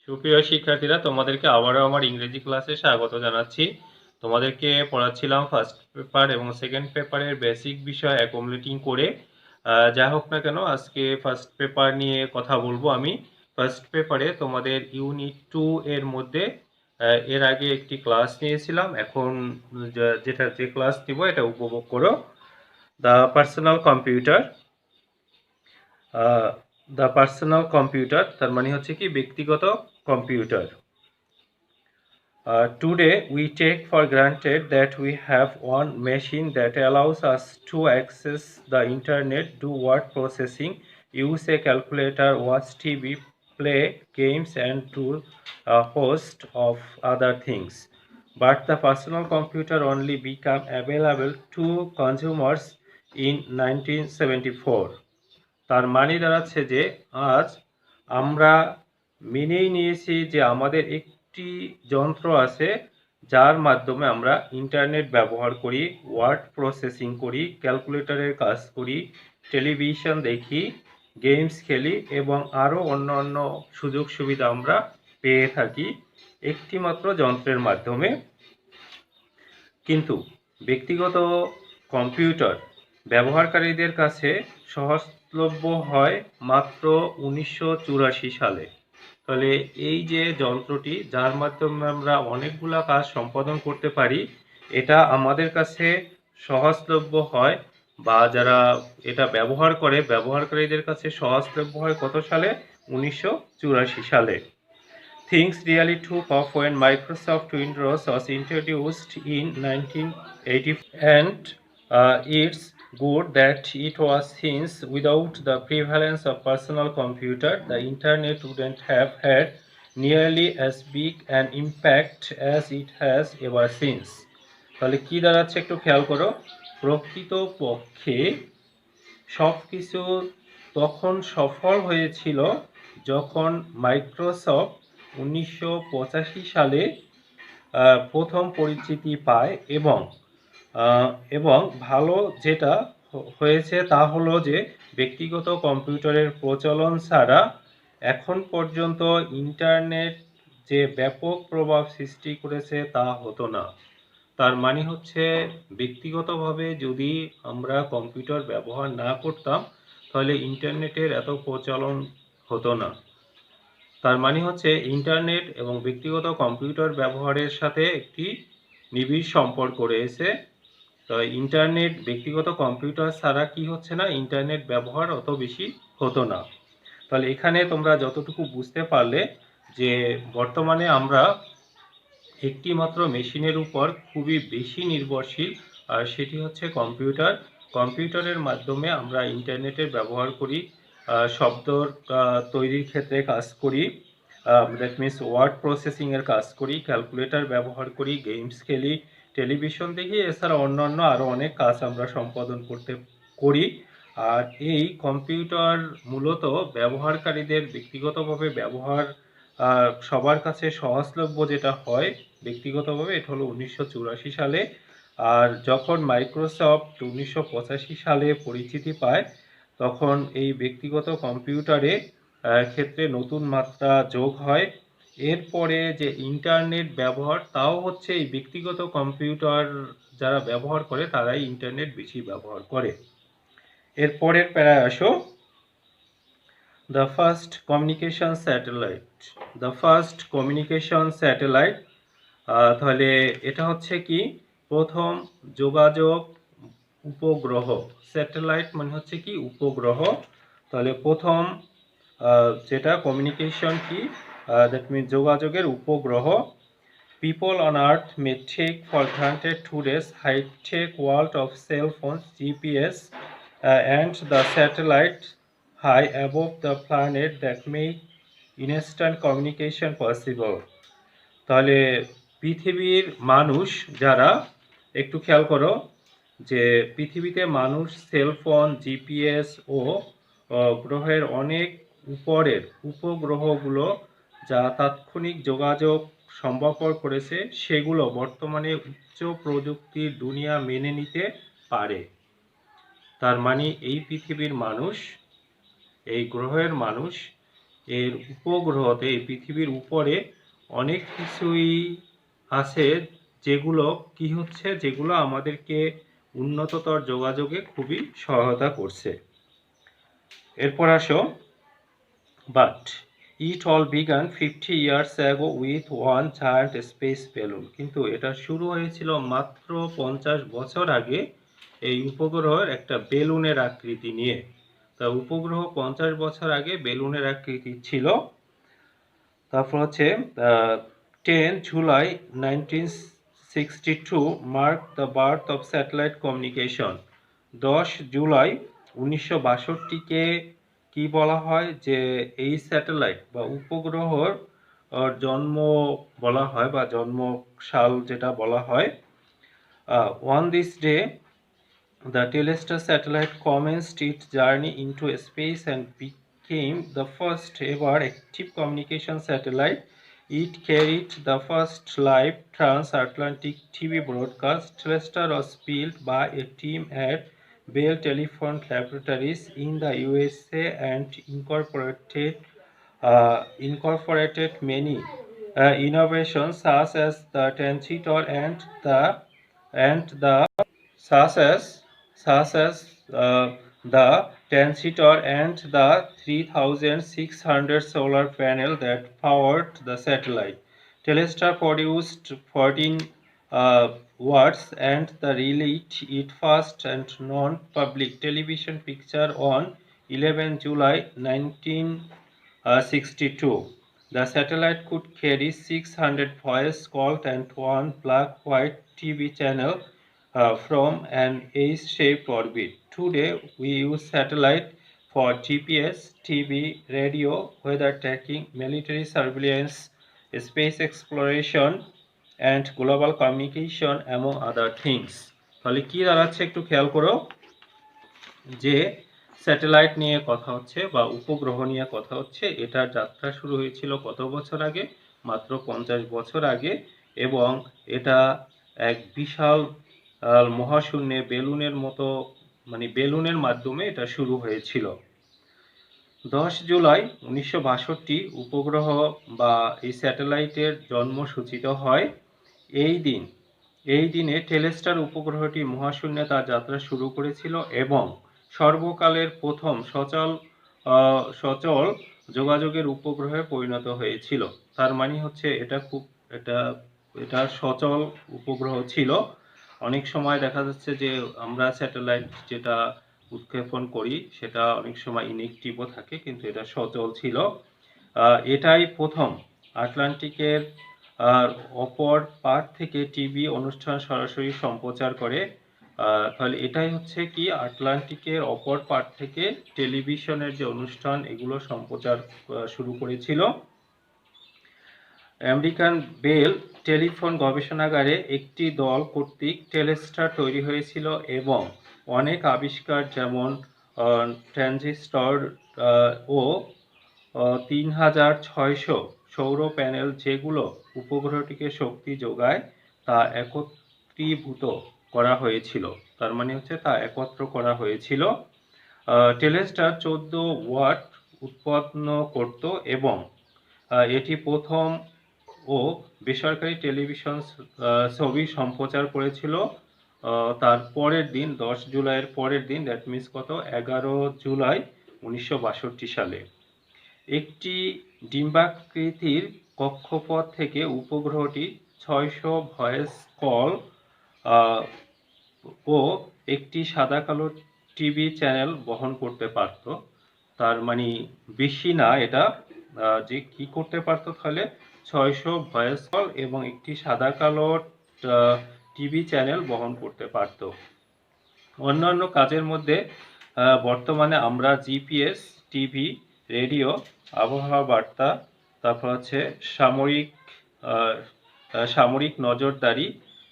সুপ্রিয় শিক্ষার্থীরা, তোমাদেরকে আবারও আমার ইংরেজি ক্লাসে স্বাগত জানাচ্ছি। তোমাদেরকে পড়াচ্ছিলাম ফার্স্ট পেপার এবং সেকেন্ড পেপারের বেসিক বিষয় অ্যাকুমুলেটিং করে। যা হোক না কেন, আজকে ফার্স্ট পেপার নিয়ে কথা বলবো আমি। ফার্স্ট পেপারে তোমাদের ইউনিট 2 এর মধ্যে এর আগে একটি ক্লাস নিয়েছিলাম। এখন যে ক্লাস দিব এটা উপভোগ করো। The personal computer. The personal computer তার মানে হচ্ছে কি ব্যক্তিগত computer. Today we take for granted that we have one machine that allows us to access the internet, do word processing, use a calculator, watch TV, play games and do a host of other things. But the personal computer only became available to consumers in 1974. তার মানে দাঁড়াচ্ছে যে আজ আমরা মেনেই নিয়েছি যে আমাদের একটি যন্ত্র আছে যার মাধ্যমে আমরা ইন্টারনেট ব্যবহার করি, ওয়ার্ড প্রসেসিং করি, ক্যালকুলেটরের কাজ করি, টেলিভিশন দেখি, গেমস খেলি এবং আরও অন্যান্য সুযোগ সুবিধা আমরা পেয়ে থাকি একটি মাত্র যন্ত্রের মাধ্যমে। কিন্তু ব্যক্তিগত কম্পিউটার ব্যবহারকারীদের কাছে সহজলভ্য হয় মাত্র 1984 সালে। তাহলে এই যে যন্ত্রটি যার মাধ্যমে আমরা অনেকগুলা কাজ সম্পাদন করতে পারি, এটা আমাদের কাছে সহজলভ্য হয় বা যারা এটা ব্যবহার করে ব্যবহারকারীদের কাছে সহজলভ্য হয় কত সালে? 1984 সালে। Things really took off when Microsoft Windows was introduced in 1980, and it's good that it was, since without the prevalence of personal computer, the internet wouldn't have had nearly as big an impact as it has ever since. তাহলে কি দাঁড়াচ্ছে একটু খেয়াল করো। প্রকৃতপক্ষে সব কিছু তখন সফল হয়েছিল যখন মাইক্রোসফট 1985 সালে প্রথম পরিচিতি পায় এবং ভালো যেটা হয়েছে তা হলো যে ব্যক্তিগত কম্পিউটারের প্রচলন ছাড়া এখন পর্যন্ত ইন্টারনেট যে ব্যাপক প্রভাব সৃষ্টি করেছে তা হতো না। তার মানে হচ্ছে ব্যক্তিগতভাবে যদি আমরা কম্পিউটার ব্যবহার না করতাম তাহলে ইন্টারনেটের এত প্রচলন হতো না। তার মানে হচ্ছে ইন্টারনেট এবং ব্যক্তিগত কম্পিউটার ব্যবহারের সাথে একটি নিবিড় সম্পর্ক রয়েছে। তো ইন্টারনেট ব্যক্তিগত কম্পিউটার ছাড়া কি হচ্ছে না, ইন্টারনেট ব্যবহার অত বেশি হতো না। তাহলে এখানে তোমরা যতটুকু বুঝতে পারলে যে বর্তমানে আমরা একটি মাত্র মেশিনের উপর খুবই বেশি নির্ভরশীল, আর সেটি হচ্ছে কম্পিউটার। কম্পিউটারের মাধ্যমে আমরা ইন্টারনেটের ব্যবহার করি, শব্দর তৈরির ক্ষেত্রে কাজ করি, দ্যাট মিনস ওয়ার্ড প্রসেসিংয়ের কাজ করি, ক্যালকুলেটর ব্যবহার করি, গেমস খেলি, টেলিভিশন দেখি, এছাড়া অন্যান্য আরও অনেক কাজ আমরা সম্পাদন করি। আর এই কম্পিউটার মূলত ব্যবহারকারীদের ব্যক্তিগতভাবে ব্যবহার সবার কাছে সহজলভ্য যেটা হয় ব্যক্তিগতভাবে, এটা হলো 1984 সালে। আর যখন মাইক্রোসফট 1985 সালে পরিচিতি পায় তখন এই ব্যক্তিগত কম্পিউটারে ক্ষেত্রে নতুন মাত্রা যোগ হয়। এরপরে যে ইন্টারনেট ব্যবহার, তাও হচ্ছে এই ব্যক্তিগত কম্পিউটার যারা ব্যবহার করে তারাই ইন্টারনেট বেশি ব্যবহার করে। এরপরের প্যারায় আসো, The first communication satellite. The first communication satellite. তাহলে এটা হচ্ছে কি প্রথম যোগাযোগ উপগ্রহ। স্যাটেলাইট মানে হচ্ছে কি উপগ্রহ। তাহলে প্রথম যেটা কমিউনিকেশন কি, দ্যাট মিন যোগাযোগের উপগ্রহ। People on Earth may take for granted today's high-tech world of cell phones, GPS, and the satellite high above the planet that make instant communication possible. তাহলে পৃথিবীর মানুষ যারা, একটু খেয়াল করো যে পৃথিবীতে মানুষ সেলফোন, জিপিএস ও গ্রহের অনেক উপরের উপগ্রহগুলো যা তাৎক্ষণিক যোগাযোগ সম্ভবপর করেছে সেগুলো বর্তমানে উচ্চ প্রযুক্তির দুনিয়া মেনে নিতে পারে। তার মানে এই পৃথিবীর মানুষ, এই গ্রহের মানুষ এর উপগ্রহতে এই পৃথিবীর উপরে অনেক কিছুই আছে যেগুলো কি হচ্ছে, যেগুলো আমাদেরকে উন্নততর যোগাযোগে খুবই সহায়তা করছে। এরপর আসো, but it all began 50 years ago with one giant space balloon. কিন্তু এটা শুরু হয়েছিল মাত্র 50 বছর আগে এই উপগ্রহের একটা বেলুনের আকৃতি নিয়ে। তা উপগ্রহ 50 বছর আগে বেলুনের আকৃতি ছিল। তারপর হচ্ছে 10 July 1962 mark the birth of satellite communication. 10 July 1962-কে কি বলা হয়, যে এই স্যাটেলাইট বা উপগ্রহর জন্ম বলা হয়, বা জন্ম সাল যেটা বলা হয়। On this day the Telestar satellite commenced its journey into space and became the first ever active communication satellite. It carried the first live transatlantic TV broadcast. Telestar was built by a team at Bell Telephone Laboratories in the USA and incorporated many innovations such as the transmitter and the such as the transistor and the 3600 solar panel that powered the satellite. Telestar produced 14 watts and the released its first and non-public television picture on 11 July 1962. The satellite could carry 600 voice calls and one black-white TV channel from an H-shaped orbit. Today, we use satellite for GPS, TV, radio, weather tracking, military surveillance, space exploration, and global communication, among other things. তাহলে কি দাঁড়াচ্ছে একটু খেয়াল করো, যে satellite নিয়ে কথা হচ্ছে বা উপগ্রহ নিয়ে কথা হচ্ছে। এটার যাত্রা শুরু হয়েছিল কত বছর আগে? মাত্র 50 বছর আগে। এবং এটা এক বিশাল মহাশূন্যে বেলুনের মতো, মানে বেলুনের মাধ্যমে এটা শুরু হয়েছিল। 10 জুলাই 1962 উপগ্রহ বা এই স্যাটেলাইটের জন্ম সূচিত হয়। এই দিনে টেলেস্টার উপগ্রহটি মহাশূন্যে তার যাত্রা শুরু করেছিল এবং সর্বকালের প্রথম সচল যোগাযোগের উপগ্রহে পরিণত হয়েছিল। তার মানে হচ্ছে এটা সচল উপগ্রহ ছিল। অনেক সময় দেখা যাচ্ছে যে আমরা স্যাটেলাইট যেটা উৎক্ষেপণ করি সেটা অনেক সময় ইনএক্টিভও থাকে, কিন্তু এটা সচল ছিল। এটাই প্রথম আটলান্টিকের অপর পার থেকে টিভি অনুষ্ঠান সরাসরি সম্প্রচার করে। তাহলে এটাই হচ্ছে কি আটলান্টিকের অপর পার থেকে টেলিভিশনের যে অনুষ্ঠান এগুলো সম্প্রচার শুরু করেছিল। আমেরিকান বেল টেলিফোন গবেষণাগারে একটি দল কর্তৃক টেলেস্টার তৈরি হয়েছিল এবং অনেক আবিষ্কার যেমন ট্রানজিস্টর ও 3600 সৌর প্যানেল যেগুলো উপগ্রহটিকে শক্তি যোগায় তা একত্রীভূত করা হয়েছিল। তার মানে হচ্ছে তা একত্র করা হয়েছিল। টেলেস্টার 14 ওয়াট উৎপন্ন করত এবং এটি প্রথম ও বেসরকারি টেলিভিশন ছবি সম্প্রচার করেছিল তার পরের দিন 10 জুলাইয়ের পরের দিন, দ্যাট মিনস কত 11 জুলাই 1962 সালে। একটি ডিম্বাকৃতির কক্ষপথ থেকে উপগ্রহটি 600 ভয়েস কল ও একটি সাদা কালো টিভি চ্যানেল বহন করতে পারত। তার মানে বেশি না, এটা যে কি করতে পারত, তাহলে 600 ভয়েস কল এবং একটি সাদা কালো টিভি চ্যানেল বহন করতে পারত। অন্যান্য কাজের মধ্যে বর্তমানে আমরা জিপিএস, টিভি, রেডিও, আবহাওয়া বার্তা, তারপর হচ্ছে সামরিক নজরদারি,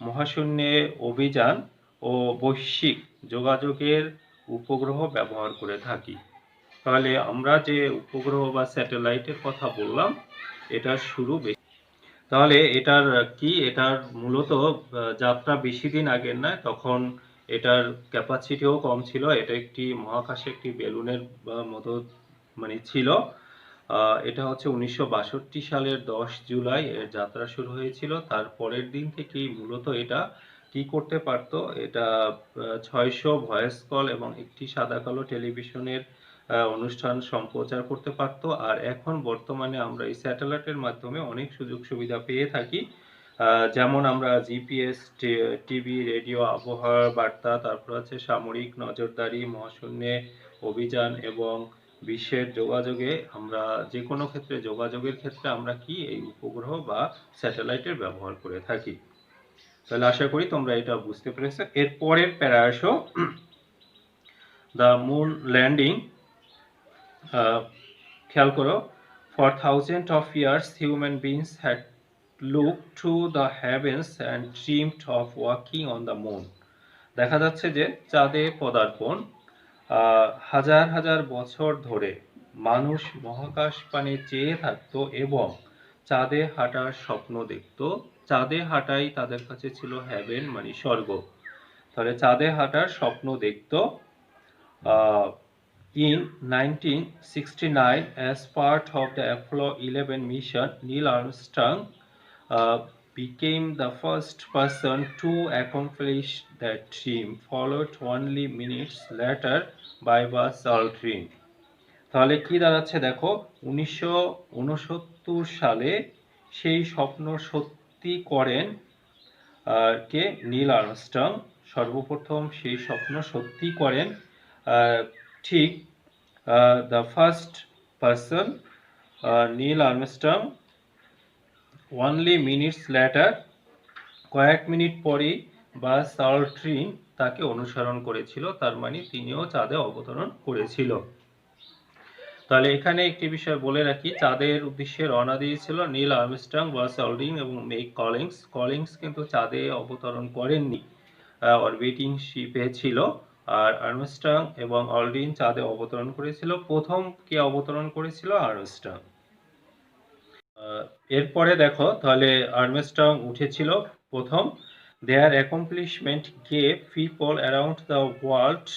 মহাশূন্যে অভিযান ও বৈশ্বিক যোগাযোগের উপগ্রহ ব্যবহার করে থাকি। তাহলে আমরা যে উপগ্রহ বা স্যাটেলাইটের কথা বললাম এটার শুরু তাহলে এটার মূলত যাত্রা বেশি দিন আগের নয়, তখন এটার ক্যাপাসিটিও কম ছিল। এটা একটি মহাকাশে একটি বেলুনের মতো মানে ছিল। এটা হচ্ছে 1962 সালের 10 জুলাই এর যাত্রা শুরু হয়েছিল। তার পরের দিন থেকেই মূলত এটা কি করতে পারত, এটা 600 ভয়েস কল এবং একটি সাদা-কালো টেলিভিশনের অনুষ্ঠান সম্প্রচার করতে পারত। আর এখন বর্তমানে আমরা এই স্যাটেলাইটের মাধ্যমে অনেক সুযোগ সুবিধা পেয়ে থাকি। যেমন আমরা জিপিএস, টিভি, রেডিও, আবহাওয়ার বার্তা, তারপর হচ্ছে সামরিক নজরদারি, মহাশূন্যে অভিযান এবং বিশ্বের যোগাযোগে আমরা যে কোনো ক্ষেত্রে যোগাযোগের ক্ষেত্রে আমরা কি এই উপগ্রহ বা স্যাটেলাইটের ব্যবহার করে থাকি। তাহলে আশা করি তোমরা এটা বুঝতে পেরেছো। এর পরের প্যারা আসো, দ্য মুন ল্যান্ডিং। খেয়াল করো, for thousand of years human beings had looked to the heavens and dreamed of walking on the moon. দেখা যাচ্ছে যে চাঁদে পদার্পণ, হাজার হাজার বছর ধরে মানুষ মহাকাশ পানে চেয়ে থাকতো এবং চাঁদে হাঁটার স্বপ্ন দেখত। চাঁদে হাঁটাই তাদের কাছে ছিল হেভেন, মানে স্বর্গ। তাহলে চাঁদে হাঁটার স্বপ্ন দেখত। In 1969, as part of the Apollo 11 mission, Neil Armstrong became the first person to accomplish that dream, followed only minutes later by Buzz Aldrin. তাহলে কি দাঁড়াচ্ছে দেখো, 1969 সালে সেই স্বপ্ন সত্যি করেন কে? নীল আর্মস্ট্রং সর্বপ্রথম সেই স্বপ্ন সত্যি করেন। ঠিক the first person Neil Armstrong, only minutes later, কয়েক মিনিট পরেই বাস অল্ড্রিন তাকে অনুসরণ করেছিল। তার মানে তিনিও চাঁদে অবতরণ করেছিল। তাহলে এখানে একটি বিষয় বলে রাখি, চাঁদের উদ্দেশ্যে রওনা দিয়েছিল নীল আর্মস্ট্রং, বাস অল্ড্রিন এবং মেক কলিংস। কলিংস কিন্তু চাঁদে অবতরণ করেননি, অরবিটিং শিপে ছিল। আর আর্মস্ট্রং এবং অল্ড্রিন চাঁদে অবতরণ করেছিল। প্রথম কে অবতরণ করেছিল? আর্মস্ট্রং। এরপরে দেখো, তাহলে আর্মস্ট্রং উঠেছিল প্রথম। Their accomplishment gave people around the world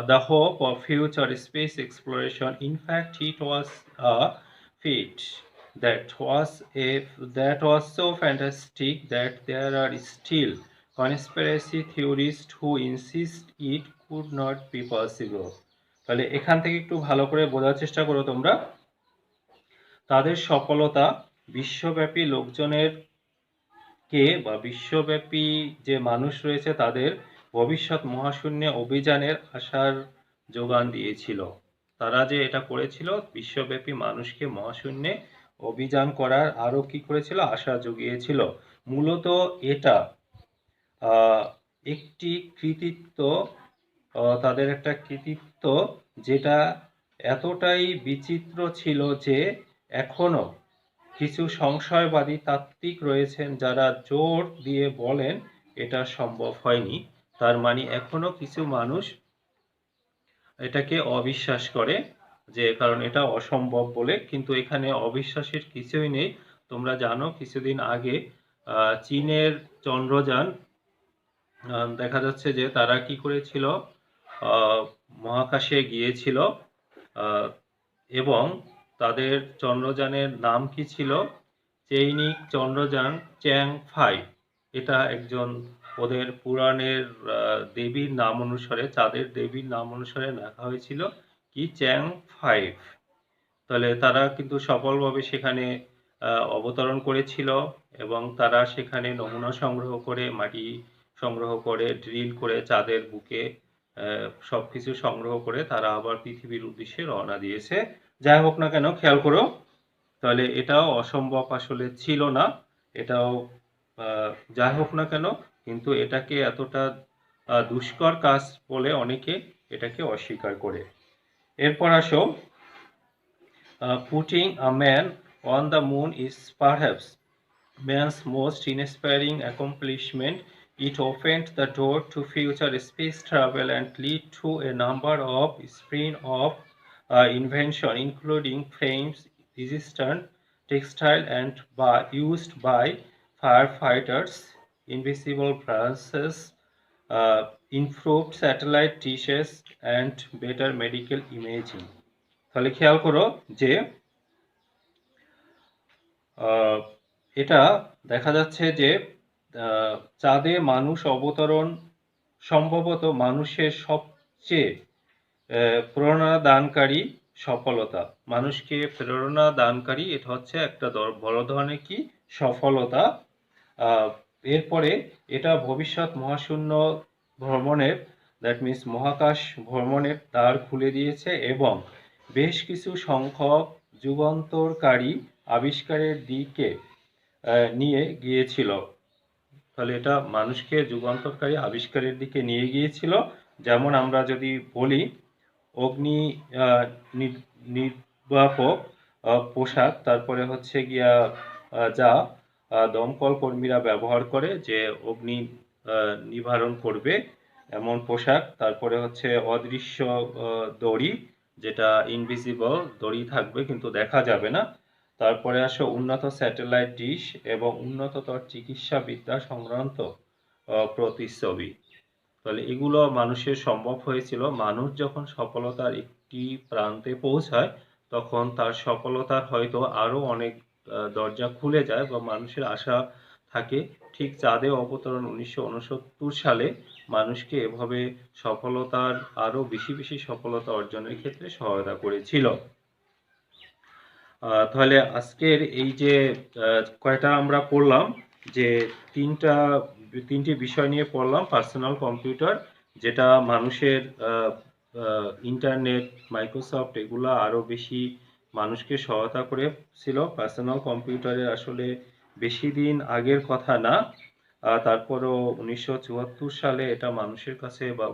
the hope of future space exploration. In fact, it was a feat that was so fantastic that there are still conspiracy theorists who insist it could not be possible. তাহলে এখান থেকে একটু ভালো করে বোঝার চেষ্টা করো তোমরা। তাদের সফলতা বিশ্বব্যাপী লোকজনের কে বা বিশ্বব্যাপী যে মানুষ রয়েছে তাদের ভবিষ্যৎ মহাশূন্যে অভিযানের আশার যোগান দিয়েছিল। তারা যে এটা করেছিল, বিশ্বব্যাপী মানুষকে মহাশূন্যে অভিযান করার আরো কি করেছিল? আশা জুগিয়েছিল। মূলত এটা একটি কৃতিত্ব, তাদের একটা কৃতিত্ব যেটা এতটাই বিচিত্র ছিল যে এখনো কিছু সংশয়বাদী তাত্ত্বিক রয়েছেন যারা জোর দিয়ে বলেন এটা সম্ভব হয়নি। তার মানে এখনো কিছু মানুষ এটাকে অবিশ্বাস করে, যে কারণ এটা অসম্ভব বলে। কিন্তু এখানে অবিশ্বাসের কিছুই নেই। তোমরা জানো কিছুদিন আগে চীনের চন্দ্রযান দেখা যাচ্ছে যে তারা কি করেছিল, মহাকাশে গিয়েছিল এবং তাদের চন্দ্রযানের নাম কি ছিল? চৈনিক চন্দ্রযান চ্যাং-ফাই। এটা একজন ওদের পুরাণের দেবীর নাম অনুসারে, চাঁদের দেবীর নাম অনুসারে রাখা হয়েছিল কি? চ্যাং-ফাই। তাহলে তারা কিন্তু সফলভাবে সেখানে অবতরণ করেছিল এবং তারা সেখানে নমুনা সংগ্রহ করে, মাটি সংগ্রহ করে, ড্রিল করে চাঁদের বুকে সবকিছু সংগ্রহ করে তারা আবার পৃথিবীর উদ্দেশ্যে রওনা দিয়েছে। যাই হোক না কেন, খেয়াল করো, তাহলে এটাও অসম্ভব আসলে ছিল না। এটাও যাই হোক না কেন, কিন্তু এটাকে এতটা দুষ্কর কাজ বলে অনেকে এটাকে অস্বীকার করে। এরপর আসো, putting a man on the moon is perhaps man's most inspiring accomplishment. It opened the door to future space travel and led to a number of spin-off inventions, including flames resistant textile and used by firefighters, invisible branches, improved satellite dishes, and better medical imaging. তাহলে খেয়াল করো যে এটা দেখা যাচ্ছে যে চাঁদে মানুষ অবতরণ সম্ভবত মানুষের সবচেয়ে প্রেরণা দানকারী সফলতা। মানুষকে প্রেরণা দানকারী এটা হচ্ছে একটা বড় ধরনের কি সফলতা। আহ, এরপরে এটা ভবিষ্যৎ মহাশূন্য ভ্রমণের, দ্যাট মিন্স মহাকাশ ভ্রমণের দ্বার খুলে দিয়েছে এবং বেশ কিছু সংখ্যক যুগান্তরকারী আবিষ্কারের দিকে নিয়ে গিয়েছিল। তাহলে এটা মানুষকে যুগান্তরকারী আবিষ্কারের দিকে নিয়ে গিয়েছিল। যেমন আমরা যদি বলি অগ্নি নির্বাপক পোশাক, তারপরে হচ্ছে গিয়া যা দমকল কর্মীরা ব্যবহার করে যে অগ্নি নিবারণ করবে এমন পোশাক, তারপরে হচ্ছে অদৃশ্য দড়ি, যেটা ইনভিজিবল দড়ি থাকবে কিন্তু দেখা যাবে না, তারপরে আসে উন্নত স্যাটেলাইট ডিশ এবং উন্নততর চিকিৎসা বিদ্যা সংক্রান্ত প্রতিচ্ছবি। তাহলে এগুলো মানুষের সম্ভব হয়েছিল। মানুষ যখন সফলতার একটি প্রান্তে পৌঁছায় তখন তার সফলতার হয়তো আরো অনেক দরজা খুলে যায় বা মানুষের আশা থাকে। ঠিক চাঁদে অবতরণ 1969 সালে মানুষকে এভাবে সফলতার আরো বেশি বেশি সফলতা অর্জনের ক্ষেত্রে সহায়তা করেছিল। তাহলে আজকের এই যে কয়টা আমরা পড়লাম, যে তিনটি বিষয় নিয়ে পড়লাম। পার্সোনাল কম্পিউটার, যেটা মানুষের ইন্টারনেট, মাইক্রোসফট এগুলা আরো বেশি মানুষকে সহায়তা করেছিল। পার্সোনাল কম্পিউটারের আসলে বেশি দিন আগের কথা না, তারপরও 1974 সালে এটা মানুষের কাছে বা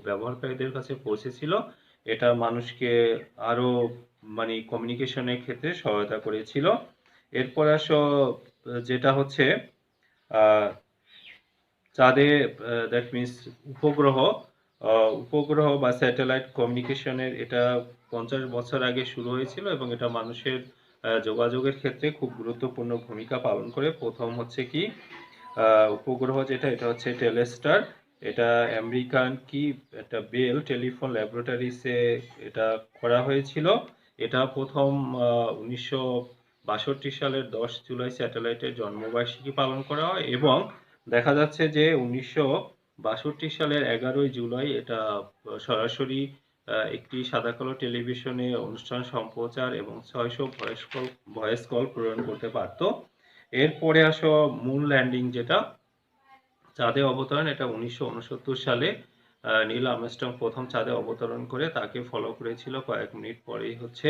ব্যবহারকারীদের কাছে পৌঁছেছিল। এটা মানুষকে আরো মানে কমিউনিকেশনের ক্ষেত্রে সহায়তা করেছিল। এরপর আসো যেটা হচ্ছে চাঁদে, দ্যাট মিন্স উপগ্রহ, উপগ্রহ বা স্যাটেলাইট কমিউনিকেশনের এটা 50 বছর আগে শুরু হয়েছিল এবং এটা মানুষের যোগাযোগের ক্ষেত্রে খুব গুরুত্বপূর্ণ ভূমিকা পালন করে। প্রথম হচ্ছে কি উপগ্রহ যেটা, এটা হচ্ছে টেলেস্টার। এটা আমেরিকান কি একটা বেল টেলিফোন ল্যাবরেটরিসে এটা করা হয়েছিল। এটা প্রথম 1962 সালের 10 জুলাই স্যাটেলাইটের জন্মবার্ষিকী পালন করা হয় এবং দেখা যাচ্ছে যে 1962 সালের 11 জুলাই এটা সরাসরি একটি সাদা-কালো টেলিভিশনে অনুষ্ঠান সম্প্রচার এবং 600 ভয়েস কল প্রেরণ করতে পারত। এরপরে আসো মুন ল্যান্ডিং, যেটা চাঁদে অবতরণ। এটা 1969 সালে নীল আর্মস্ট্রং প্রথম চাঁদে অবতরণ করে, তাকে ফলো করেছিল কয়েক মিনিট পরেই হচ্ছে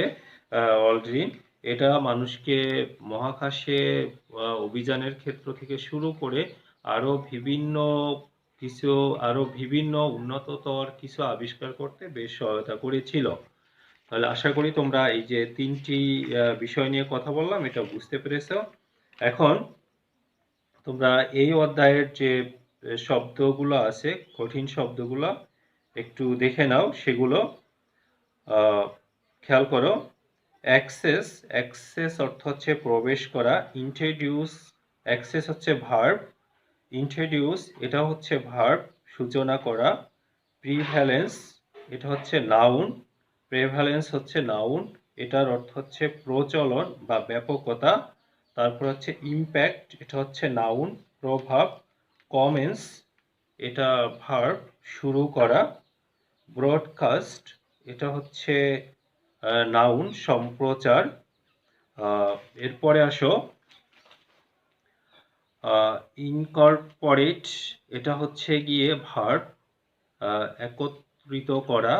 অলড্রিন। এটা মানুষকে মহাকাশে অভিযানের ক্ষেত্র থেকে শুরু করে আরো বিভিন্ন বিভিন্ন উন্নততর কিছু আবিষ্কার করতে বেশ সহায়তা করেছিল। তাহলে আশা করি তোমরা এই যে তিনটি বিষয় নিয়ে কথা বললাম এটা বুঝতে পেরেছো। এখন তোমরা এই অধ্যায়ের যে শব্দগুলো আছে, কঠিন শব্দগুলো একটু দেখে নাও। সেগুলো খেয়াল করো। অ্যাক্সেস, অ্যাক্সেস অর্থ হচ্ছে প্রবেশ করা। ইন্ট্রোডিউস, অ্যাক্সেস হচ্ছে ভার্ব। ইন্ট্রোডিউস এটা হচ্ছে ভার্ব, সূচনা করা। প্রিভ্যালেন্স এটা হচ্ছে নাউন। প্রেভ্যালেন্স হচ্ছে নাউন, এটার অর্থ হচ্ছে প্রচলন বা ব্যাপকতা। তারপর হচ্ছে ইম্প্যাক্ট, এটা হচ্ছে নাউন, প্রভাব। কমেন্স এটা ভার্ব, শুরু করা। ব্রডকাস্ট এটা হচ্ছে নাউন, সম্প্রচার। এরপরে আসো ইনকর্পোরেট, এটা হচ্ছে গিয়ে ভার্ব, একত্রিত করা।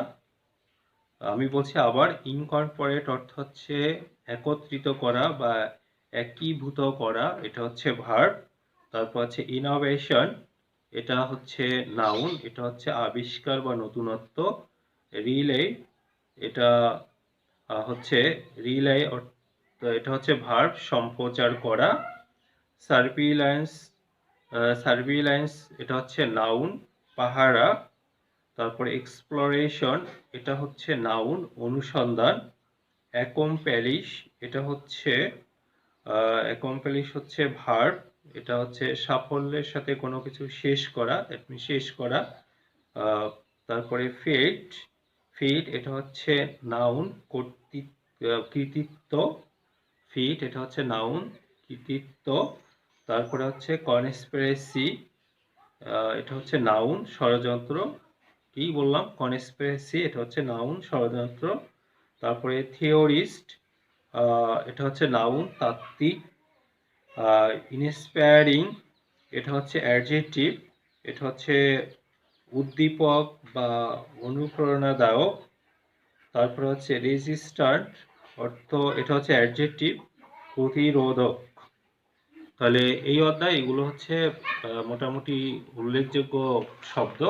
আমি বলছি আবার, ইনকর্পোরেট অর্থ হচ্ছে একত্রিত করা বা একীভূত করা, এটা হচ্ছে ভার্ব। তারপর হচ্ছে ইনোভেশন, এটা হচ্ছে নাউন, এটা হচ্ছে আবিষ্কার বা নতুনত্ব। রিলে এটা হচ্ছে রিলে, এটা হচ্ছে ভার্ব, সম্প্রচার করা। সার্ভিল্যান্স, সার্ভিল্যান্স এটা হচ্ছে নাউন, পাহারা। তারপরে এক্সপ্লোরেশন এটা হচ্ছে নাউন, অনুসন্ধান। অ্যাকমপ্লিশ এটা হচ্ছে অ্যাকমপ্লিশ হচ্ছে ভার্ব, এটা হচ্ছে সাফল্যের সাথে কোনো কিছু শেষ করা, শেষ করা। তারপরে ফেট, ফিট এটা হচ্ছে নাউন, কৃতিত্ব। ফিট এটা হচ্ছে নাউন, কৃতিত্ব। তারপরে হচ্ছে কনস্পিরেসি, এটা হচ্ছে নাউন, ষড়যন্ত্র। কি বললাম? কনস্পিরেসি এটা হচ্ছে নাউন, ষড়যন্ত্র। তারপরে থিওরিস্ট, এটা হচ্ছে নাউন, তাত্ত্বিক। ইন্সপায়ারিং এটা হচ্ছে অ্যাডজেক্টিভ, এটা হচ্ছে উদ্দীপক বা অনুপ্রেরণাদায়ক। তারপরে হচ্ছে রেজিস্ট্যান্ট অর্থ, এটা হচ্ছে অ্যাডজেক্টিভ, প্রতিরোধক। তাহলে এই অধ্যায় এগুলো হচ্ছে মোটামুটি উল্লেখযোগ্য শব্দ।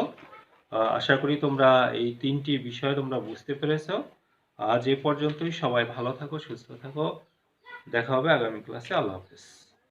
আশা করি তোমরা এই 3টি বিষয় তোমরা বুঝতে পেরেছো। আজ এ পর্যন্তই। সবাই ভালো থাকো, সুস্থ থাকো। দেখা হবে আগামী ক্লাসে। আল্লাহ হাফেজ।